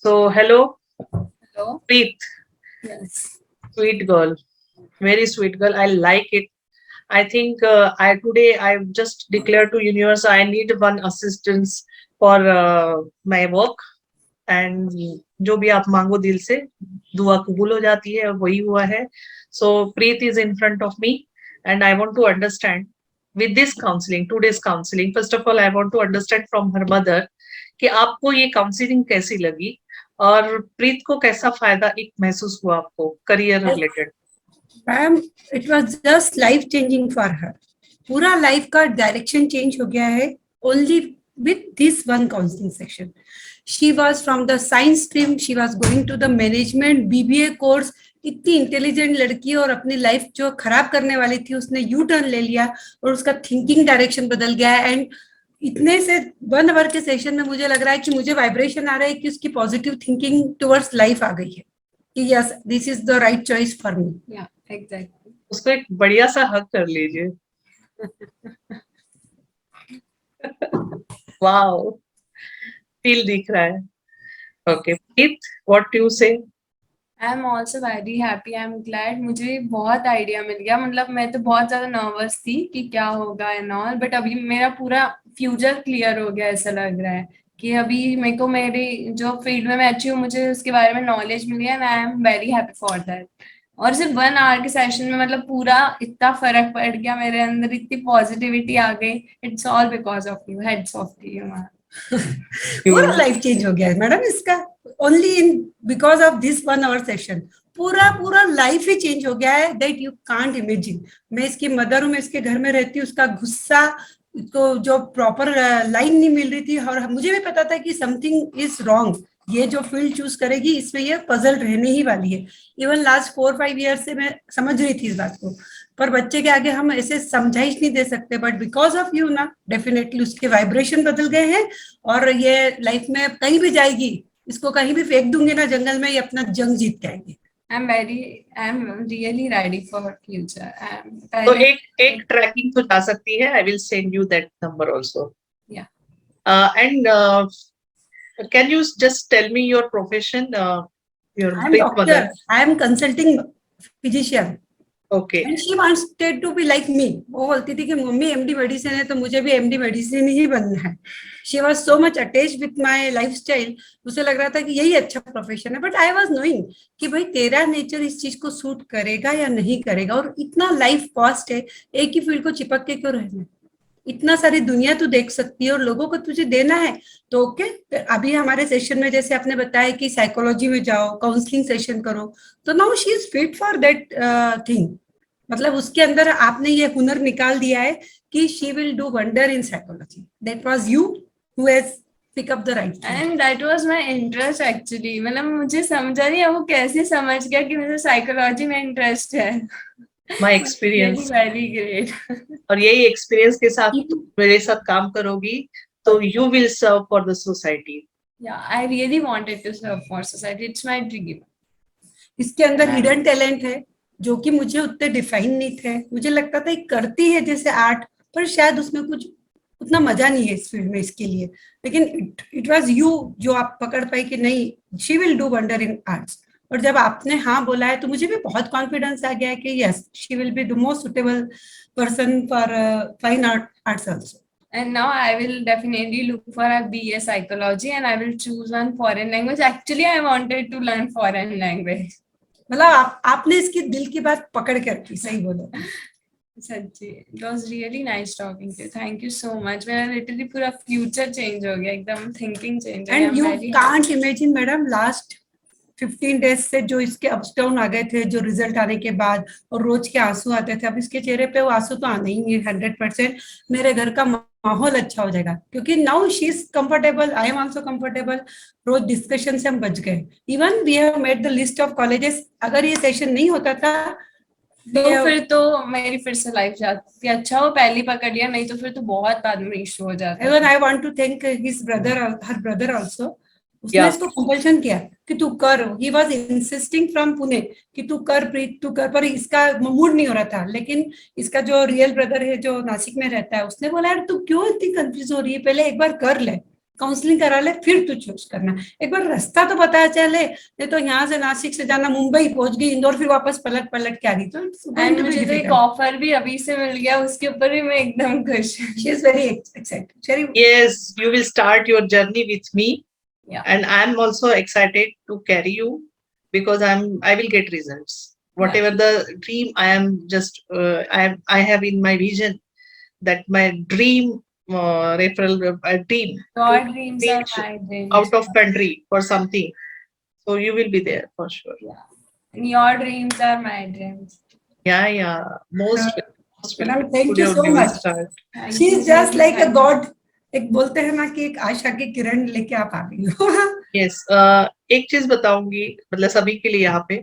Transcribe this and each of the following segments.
So, hello, Hello. Preet, Yes. sweet girl, very sweet girl. I like it. I think I today I just declared to universe I need one assistance for my work and जो भी आप मांगो दिल से दुआ कबूल हो जाती है वही हुआ है. So Preet is in front of me and I want to understand with this counseling, today's counseling. First of all, I want to understand from her mother कि आपको ये काउंसलिंग कैसी लगी और प्रीत को कैसा फायदा एक महसूस हुआ आपको career related. Ma'am, it was just life changing for her. पूरा लाइफ का डायरेक्शन चेंज हो गया है only with this one counseling section. She was from the science stream. She was going to the management BBA course. इतनी intelligent लड़की और अपनी life जो खराब करने वाली थी उसने यू टर्न ले लिया और उसका थिंकिंग डायरेक्शन बदल गया. एंड इतने से 1 आवर के सेशन में मुझे लग रहा है कि मुझे वाइब्रेशन आ रहा है कि उसकी पॉजिटिव थिंकिंग टुवर्ड्स लाइफ आ गई है कि yes, this is the right choice for me. या एग्जैक्टली. उसको एक बढ़िया सा हक कर लीजिए. वाओ, फील दिख रहा है. ओके प्रीत, व्हाट यू से. I am also very happy. I am glad. मुझे बहुत आइडिया मिल गया. मतलब मैं तो बहुत ज्यादा नर्वस थी कि क्या होगा एंड ऑल, बट अभी मेरा पूरा फ्यूचर क्लियर हो गया. ऐसा लग रहा है कि अभी मेरे को मेरी जो फील्ड में मैं अच्छी हूँ मुझे उसके बारे में नॉलेज मिली है and I am very happy for that. और सिर्फ 1 आवर के सेशन में मतलब पूरा इतना फर्क पड़ गया मेरे अंदर, इतनी पॉजिटिविटी आ गई. It's all because of you. Hats off you. पूरा लाइफ चेंज हो गया है मैडम इसका only in because of this 1 hour session. पूरा पूरा लाइफ ही चेंज हो गया है दैट यू कांट इमेजिन. मैं इसकी मदर हूँ, मैं इसके घर में रहती हूँ. उसका गुस्सा, इसको जो प्रॉपर लाइन नहीं मिल रही थी और मुझे भी पता था कि समथिंग इज रॉन्ग. ये जो फील्ड चूज करेगी इसमें ये पजल रहने ही वाली है. इवन लास्ट 4-5 ईयर से मैं समझ रही थी इस बात को, पर बच्चे के आगे हम ऐसे समझाइश नहीं दे सकते. बट बिकॉज ऑफ यू ना, डेफिनेटली उसके वाइब्रेशन बदल गए हैं और ये लाइफ में कहीं भी जाएगी, इसको कहीं भी फेंक दूंगे ना जंगल में, ये अपना जंग जीत के आएंगे. I am really ready for future. तो एक ट्रैकिंग तो जा सकती है. I will send you that number also. Yeah. And can you just tell me your profession? Your I am Preet doctor. mother. I am consulting physician. Okay. And she wanted to be like me. वो बोलती थी कि mummy MD medicine है तो मुझे भी MD medicine ही बनना है. She was so much attached with my lifestyle. उसे लग रहा था कि यही अच्छा प्रोफेशन है. बट आई वाज नोइंग कि भाई तेरा नेचर इस चीज को सूट करेगा या नहीं करेगा. और इतना लाइफ फास्ट है, एक ही फील्ड को चिपक के क्यों रहना है. इतना सारी दुनिया तू देख सकती है और लोगों को तुझे देना है तो ओके. अभी हमारे सेशन में जैसे आपने बताया कि साइकोलॉजी में जाओ, काउंसलिंग सेशन करो, तो now she is fit for that thing. मतलब उसके अंदर आपने ये हुनर निकाल दिया है कि she will do wonder in psychology. That was you who has pick up the right and that was my interest actually. मतलब मुझे समझा नहीं वो कैसे समझ गया कि मुझे साइकोलॉजी में इंटरेस्ट है. My experience. Very great. और यही एक्सपीरियंस के साथ तुम मेरे साथ काम करोगी तो you will serve for the society. Yeah I really wanted to serve for society. It's my dream. इसके अंदर हिडन टैलेंट है जो कि मुझे उतने डिफाइन नहीं थे. मुझे लगता था करती है जैसे आर्ट, पर शायद उसमें कुछ उतना मजा नहीं है इस फील्ड में इसके लिए. लेकिन इट वाज यू जो आप पकड़ पाई कि नहीं, she will do wonder in arts. और जब आपने हाँ बोला है तो मुझे भी बहुत कॉन्फिडेंस आ गया है कि yes, she will be the most suitable person for fine arts also. And now I will definitely look for a BA psychology and I will choose one foreign language. Actually, I wanted to learn foreign language. मतलब आपने इसकी दिल की बात पकड़ के रखी. सही बोलो. सच्ची. It was really nice talking to you. Thank you so much. मेरा literally पूरा future change हो गया, एकदम thinking change. And you can't imagine madam, last 15 days से जो इसके अप्स डाउन आ गए थे जो रिजल्ट आने के बाद, और रोज के आंसू आते थे, अब इसके चेहरे पे वो आंसू तो आने ही है 100%. मेरे घर का माहौल अच्छा हो जाएगा क्योंकि now she is comfortable, I am also comfortable. रोज डिस्कशन से हम बच गए. Even we have made the list of colleges. अगर ये सेशन नहीं होता था तो फिर तो मेरी फिर से लाइफ जाती. अच्छा वो पहले पकड़ लिया, नहीं तो फिर तो बहुत बाद में इशू हो जाता. Even I want to thank his brother, her brother also. उसने इसको कंपल्शन किया कि तू कर. He was insisting from Pune कि तू कर प्रीत, तू कर. पर इसका मूड नहीं हो रहा था. लेकिन इसका जो रियल ब्रदर है जो नासिक में रहता है, उसने बोला यार तू क्यों इतनी कंफ्यूज हो रही है, पहले एक बार कर ले. काउंसलिंग करा ले, फिर तू चूज करना। एक बार रास्ता तो पता चले, नहीं तो यहाँ से नासिक से जाना, मुंबई पहुंच गई, इंदौर, फिर वापस पलट पलट के आ रही, तो एंड मुझे तो एक ऑफर भी अभी से मिल गया, उसके ऊपर भी मैं एकदम खुश हूँ। She is very excited. Yes, you will start your journey with me, Yeah. and I'm also excited to carry you because I will get results. Whatever the dream I am just I have in my vision, that my dream referral dream Your to dreams are reach my dreams. out of country for something. So you will be there for sure. And your dreams are my dreams. Yeah. Most Madam, thank you Studio so we will much. start. Thank she you, is just thank you, like a thank you. God. एक बोलते हैं ना कि एक आशा की किरण लेके आप आ गई हो। Yes, एक चीज बताऊंगी, मतलब सभी के लिए यहाँ पे,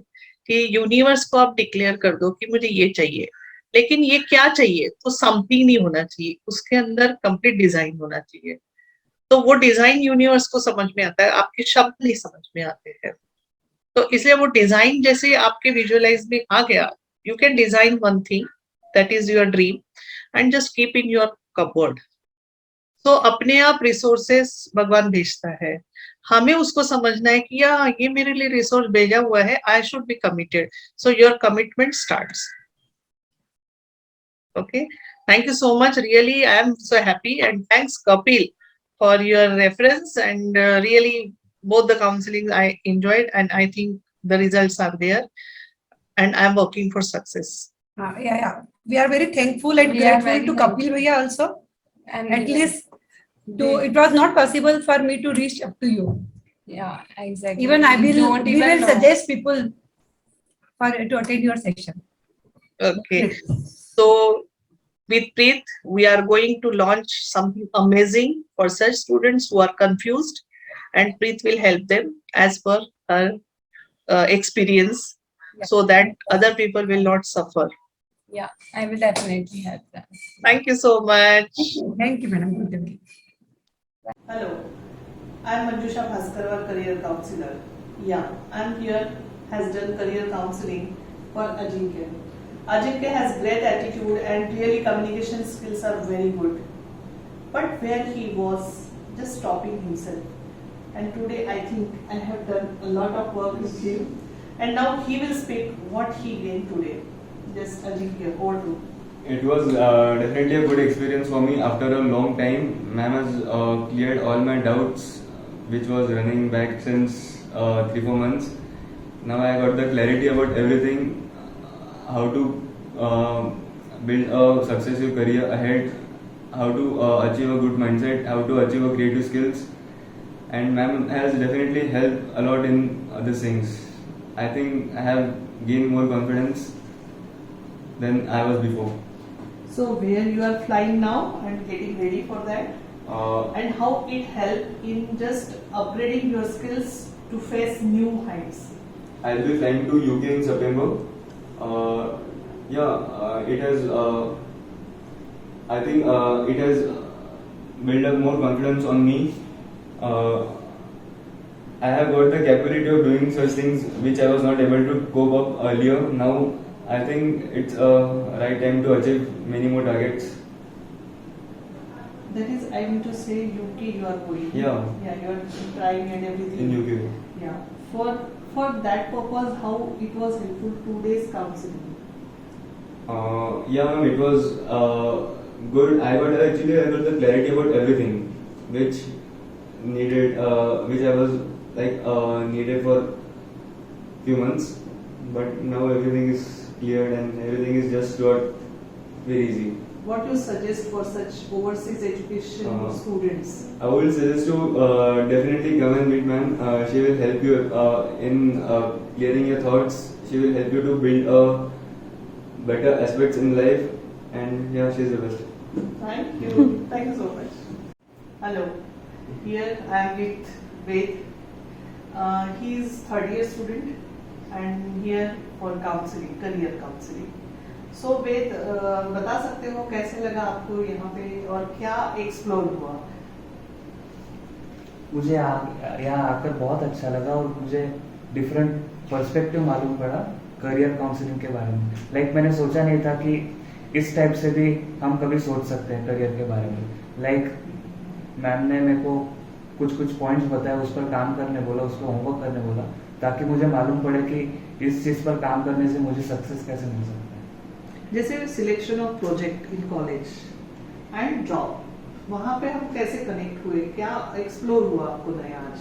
कि यूनिवर्स को आप डिक्लेयर कर दो कि मुझे ये चाहिए, लेकिन ये क्या चाहिए, तो समथिंग नहीं होना चाहिए, उसके अंदर कंप्लीट डिजाइन होना चाहिए। तो वो डिजाइन यूनिवर्स को समझ में आता है, आपके शब्द नहीं समझ में आते हैं। तो इसलिए वो डिजाइन जैसे आपके विजुअलाइज में आ गया, you can design one thing that is your dream and just keep in your cupboard. तो अपने आप रिसोर्सेस भगवान भेजता है, हमें उसको समझना है कि या ये मेरे लिए रिसोर्स भेजा हुआ है, I should be committed, so your commitment starts. Okay, thank you so much, really I am so happy, and thanks Kapil for your reference, and really both the counseling I enjoyed, and I think the results are there, and I am working for success. Yeah. We are very thankful and We are grateful very to Kapil Bhaiya also. And At least it was not possible for me to reach up to you. yeah, exactly. Even We don't we even will know. suggest people to attend your section. Okay, so with Preet, we are going to launch something amazing for such students who are confused, and Preet will help them as per her experience, so that other people will not suffer. Yeah, I will definitely help them. Thank you so much. Thank you, madam. Good evening. Hello, I am Manjusha Bhaskarwar, career counselor. Yeah, I am here, has done career counseling for Ajinkya. Ajinkya has great attitude and really communication skills are very good. But where he was just stopping himself. And today I think I have done a lot of work with him. And now he will speak what he gained today. Just Ajinkya, over to you. It was definitely a good experience for me. After a long time, ma'am has cleared all my doubts, which was running back since 3-4 months. Now I got the clarity about everything, how to build a successful career ahead, how to achieve a good mindset, how to achieve a creative skills, and ma'am has definitely helped a lot in other things. I think I have gained more confidence than I was before. So where you are flying now and getting ready for that? And how it helped in just upgrading your skills to face new heights? I'll be flying to UK in September. It has. I think it has built up more confidence on me. I have got the capability of doing such things which I was not able to cope up earlier. Now I think it's a right time to achieve many more targets. That is, I mean to say, UK you are going. Yeah. Yeah, you are trying and everything. In UK. Yeah. For that purpose, how it was helpful today's counseling? Ma'am, it was good. I got the clarity about everything, which I was needed for few months, but now everything is cleared and everything is just got very easy. What you suggest for such overseas education students? I will suggest to definitely come and meet ma'am. She will help you in clearing your thoughts. She will help you to build better aspects in life, and yeah, she is the best. Thank you. Thank you so much. Hello. Here I am with Ved. He is third year student and here for counseling, career counseling. So वेद बता सकते हो कैसे लगा आपको यहाँ पे और क्या एक्सप्लोर हुआ? मुझे यहाँ आकर बहुत अच्छा लगा और मुझे डिफरेंट पर्सपेक्टिव मालूम पड़ा करियर काउंसलिंग के बारे में। लाइक मैंने सोचा नहीं था कि इस टाइप से भी हम कभी सोच सकते हैं करियर के बारे में। लाइक मैम ने मेरे को कुछ कुछ पॉइंट्स बताए, उस पर काम करने बोला, उसको होमवर्क करने बोला, ताकि मुझे मालूम पड़े कि इस चीज़ पर काम करने से मुझे सक्सेस कैसे मिल सकता है। जैसे selection of project in college and job, वहाँ पे हम कैसे कनेक्ट हुए, क्या एक्सप्लोर हुआ आपको नया आज?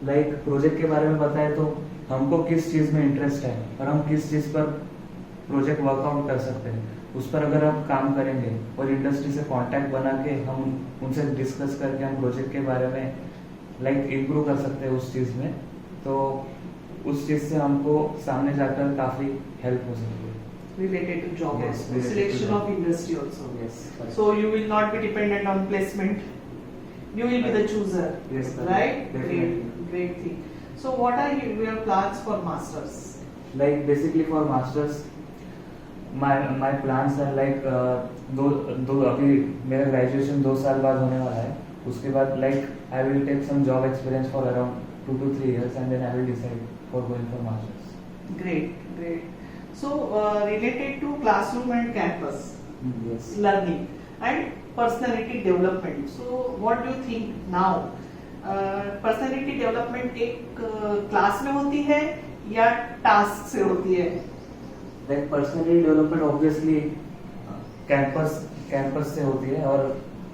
लाइक प्रोजेक्ट के बारे में बताए तो हमको किस चीज़ में इंटरेस्ट है और हम किस चीज़ पर प्रोजेक्ट वर्कआउट कर सकते हैं, उस पर अगर हम काम करेंगे और इंडस्ट्री से कांटेक्ट बना के हम उनसे डिस्कस करके हम प्रोजेक्ट के बारे में लाइक इम्प्रूव कर सकते हैं उस चीज़ में, तो उस चीज़ से हमको सामने जाकर काफ़ी हेल्प हो सकती है। Related to job Yes, also, related to selection job. of industry also. Yes, correct. So you will not be dependent on placement. You will be the chooser. Yes, correct. Right? Definitely. Great thing. So what are your plans for masters? Like basically for masters, my plans are like दो अभी मेरा graduation 2 साल बाद होने वाला है, उसके बाद like I will take some job experience for around 2 to 3 years and then I will decide for going for masters. Great, great. So related to classroom and campus Yes. learning and personality development. So what do you think now? Personality development एक class में होती है या task से होती है? Like personality development obviously campus से होती है, और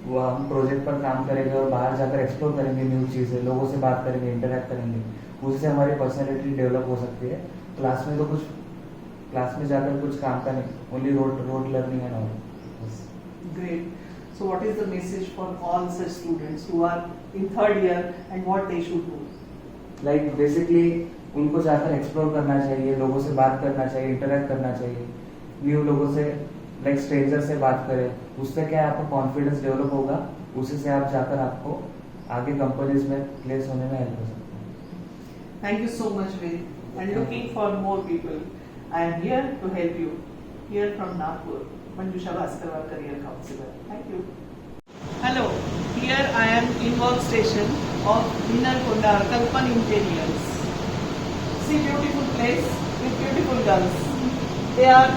वो हम प्रोजेक्ट पर काम करेंगे और बाहर जाकर एक्सप्लोर करेंगे न्यू चीज़ें, लोगों से बात करेंगे, इंटरेक्ट करेंगे, उससे हमारी पर्सनैलिटी डेवलप हो सकती है। क्लास में तो कुछ क्लास में जाकर कुछ काम का नहीं, only road learning and all. Great. So what is the message for all such students who are in 3rd year and what they should do? Like basically उनको जाकर एक्सप्लोर करना चाहिए, लोगों से बात करना चाहिए, इंटरेक्ट करना चाहिए, न्यू लोगों से लाइक स्ट्रेंजर से बात करें, उससे क्या है आपका कॉन्फिडेंस डेवलप होगा, उसी से आप जाकर आपको आगे कंपनीज में प्लेस होने में हेल्प हो सकता है। Thank you so much, Ved. And looking for more people. I am here to help you. Here from Nagpur, Manjusha Bhaskarwar, career counselor. Thank you. Hello. Here I am in workstation of Vinarkonda Kalpan Interiors. See beautiful place with beautiful girls. They are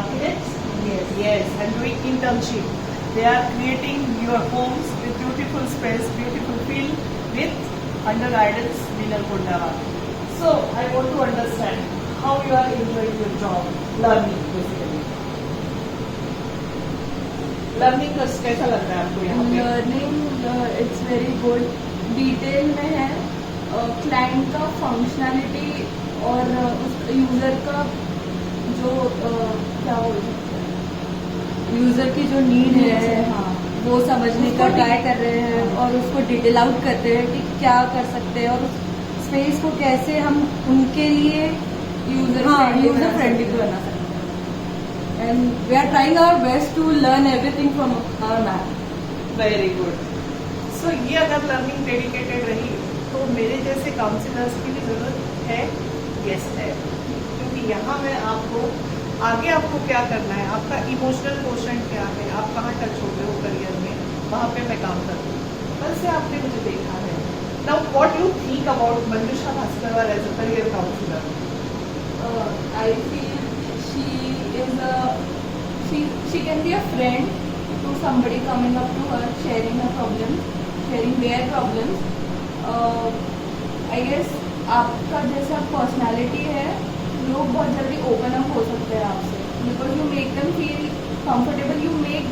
architects. Yes. Yes. And doing internship. They are creating your homes with beautiful space, beautiful feel with under guidance Vinarkonda. So I want to understand how you are enjoying your job, learning basically. Learning कैसा लग रहा है आपको यहाँ पे? Learning it's very good, detail में है, client का फंक्शनैलिटी और यूजर का जो क्या बोलते हैं, यूजर की जो नीड है, हाँ, वो समझने का ट्राई कर रहे हैं और उसको डिटेल आउट करते हैं कि क्या कर सकते हैं और उस स्पेस को कैसे हम उनके लिए यूजर फ्रेंडली बना सकते हैं। And we are trying our best to learn everything from our ma'am. Very good. So ये अगर लर्निंग डेडिकेटेड रही तो मेरे जैसे काउंसलर्स की भी जरूरत है, यस है, क्योंकि यहाँ मैं आपको आगे आपको क्या करना है, आपका इमोशनल क्वेश्चन क्या है, आप कहाँ टच होते हो करियर में, वहाँ पे मैं काम करती हूँ। कल से आपने मुझे देखा है। Now what you think about Manjusha Bhaskarwar as a career counsellor? I feel she can be a friend to somebody coming up to her, sharing her problems, sharing their problems. I guess आपका जैसा पर्सनालिटी है, लोग बहुत जल्दी open up हो सकते हैं आपसे, because you make them feel comfortable, you make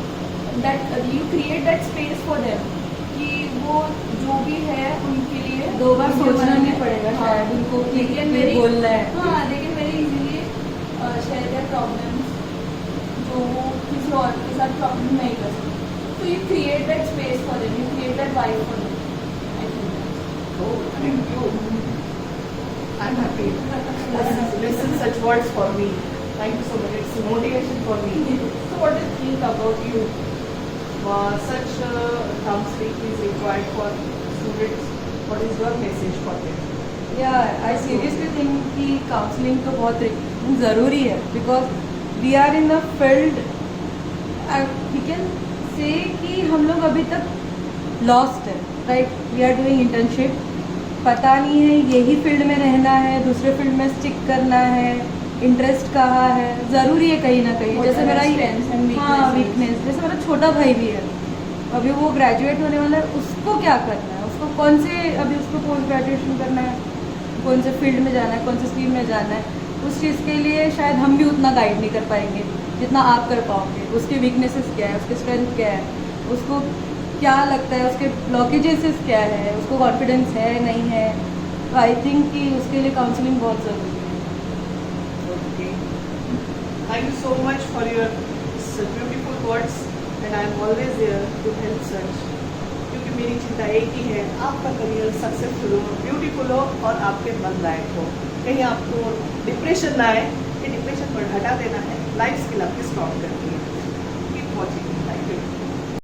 that, you create that space for them कि वो जो भी है उनके लिए दो बार सोचना नहीं पड़ेगा शायद उनको कि लेकिन ये बोलना है। हाँ, लेकिन very easily share their problems जो वो किसी और के साथ प्रॉब्लम नहीं कर सकते। तो you create that space for them, you create that vibe for them. Oh, thank you. I'm happy. Listen such words for me. Thank you so much. It's motivation for me. So what do you think about you? Such counseling is required for students. What is your message for them? Yeah, I seriously think कि counseling तो बहुत ज़रूरी है, because we are in a field, we can say कि हम लोग अभी तक lost है, right? We are doing internship, पता नहीं है यही फील्ड में रहना है, दूसरे फील्ड में स्टिक करना है, इंटरेस्ट कहाँ है, ज़रूरी है कहीं ना कहीं। जैसे मेरा वीकनेस, जैसे मेरा छोटा भाई भी है, अभी वो ग्रेजुएट होने वाला है, उसको क्या करना है, उसको उसको कौन से अभी उसको पोस्ट ग्रेजुएशन करना है, कौन से फील्ड में जाना है, कौन से स्ट्रीम में जाना है, उस चीज़ के लिए शायद हम भी उतना गाइड नहीं कर पाएंगे जितना आप कर पाओगे। उसके वीकनेसेस क्या है, उसके स्ट्रेंथ क्या है, उसको क्या लगता है, उसके ब्लॉकेजेस क्या है, उसको कॉन्फिडेंस है नहीं है। तो आई थिंक कि उसके लिए काउंसलिंग बहुत ज़रूरी है। Okay. Thank you so much for your beautiful words and I am always there to help such. क्योंकि मेरी चिंता एक ही है, आपका करियर सक्सेसफुल हो, ब्यूटीफुल हो और आपके मन लायक हो। कहीं आपको डिप्रेशन ना आए, ये डिप्रेशन पर हटा देना है, लाइफ स्किल आपकी स्ट्रॉन्ग करनी है। Keep watching.